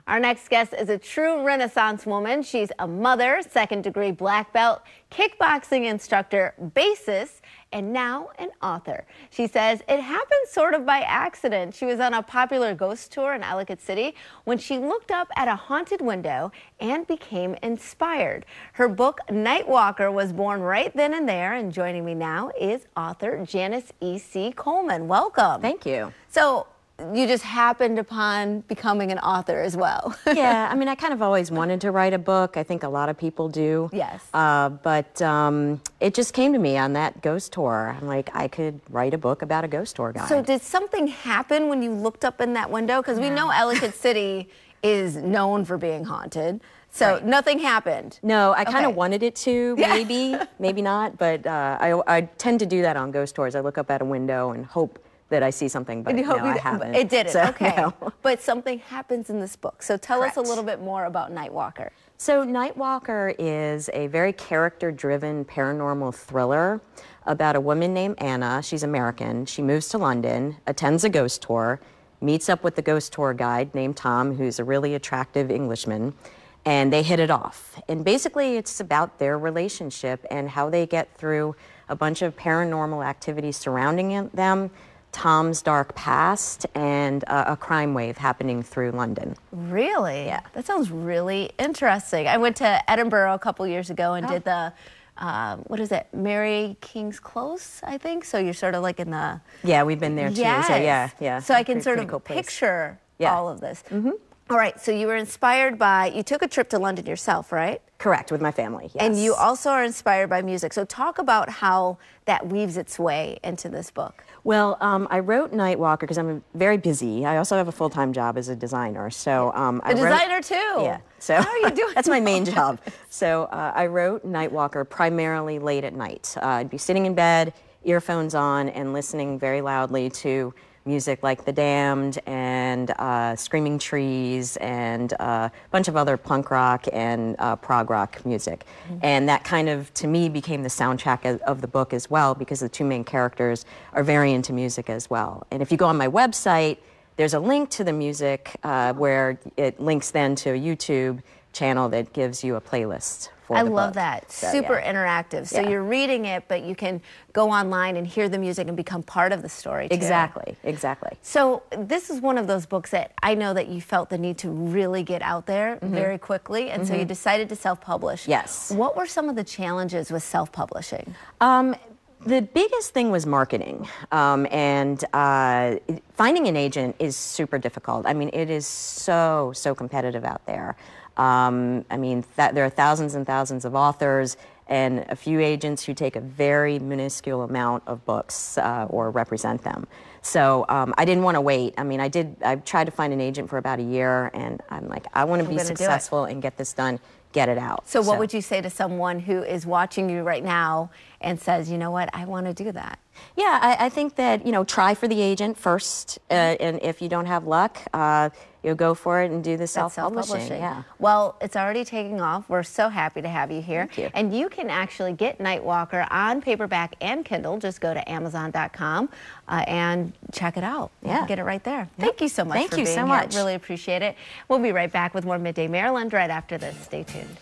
Our next guest is a true Renaissance woman. She's a mother, second-degree black belt, kickboxing instructor, bassist, and now an author. She says it happened sort of by accident. She was on a popular ghost tour in Ellicott City when she looked up at a haunted window and became inspired. Her book, Nightwalker, was born right then and there, and joining me now is author Janice E.C. Coleman. Welcome. Thank you. So, you just happened upon becoming an author as well. Yeah, I mean, I kind of always wanted to write a book. I think a lot of people do. Yes. But it just came to me on that ghost tour. I'm like, I could write a book about a ghost tour guide. So did something happen when you looked up in that window? Because we know Ellicott City is known for being haunted. So nothing happened? No, I kind of wanted it to, maybe, maybe not. But I tend to do that on ghost tours. I look up at a window and hope that I see something, but no, I haven't. It didn't, so, okay. No. But something happens in this book. So tell us a little bit more about Nightwalker. So Nightwalker is a very character-driven paranormal thriller about a woman named Anna. She's American. She moves to London, attends a ghost tour, meets up with the ghost tour guide named Tom, who's a really attractive Englishman, and they hit it off. And basically it's about their relationship and how they get through a bunch of paranormal activities surrounding them, Tom's dark past, and a crime wave happening through London. Really? Yeah. That sounds really interesting. I went to Edinburgh a couple years ago and did the, what is it, Mary King's Close, I think? So you're sort of like in the... Yeah, we've been there too. Yes. So yeah. So I can sort of picture all of this. All right, so you were inspired by, you took a trip to London yourself, right? Correct, with my family, yes. And you also are inspired by music. So talk about how that weaves its way into this book. Well, I wrote Nightwalker because I'm very busy. I also have a full-time job as a designer. So a designer too? Yeah. So how are you doing that's my main job. So I wrote Nightwalker primarily late at night. I'd be sitting in bed, earphones on, and listening very loudly to music like The Damned and Screaming Trees and a bunch of other punk rock and prog rock music. And that kind of, to me, became the soundtrack of the book as well, because the two main characters are very into music as well. And if you go on my website, there's a link to the music where it links then to a YouTube channel that gives you a playlist. I love that. So, super interactive. So you're reading it, but you can go online and hear the music and become part of the story too. Exactly, exactly. So this is one of those books that I know that you felt the need to really get out there very quickly, and so you decided to self-publish. Yes. What were some of the challenges with self-publishing? The biggest thing was marketing, and finding an agent is super difficult. I mean, it is so competitive out there. I mean, there are thousands and thousands of authors and a few agents who take a very minuscule amount of books or represent them. So I didn't want to wait. I mean, I tried to find an agent for about a year, and I'm like, I want to be successful and get this done, get it out. So what would you say to someone who is watching you right now and says, you know what, I want to do that? Yeah, I think that, you know, try for the agent first, and if you don't have luck, you'll go for it and do the self-publishing. Yeah. Well, it's already taking off. We're so happy to have you here. Thank you. And you can actually get Nightwalker on paperback and Kindle. Just go to Amazon.com and check it out. Yeah. You can get it right there. Thank you so much for being here. Thank you so much. Really appreciate it. We'll be right back with more Midday Maryland right after this. Stay tuned.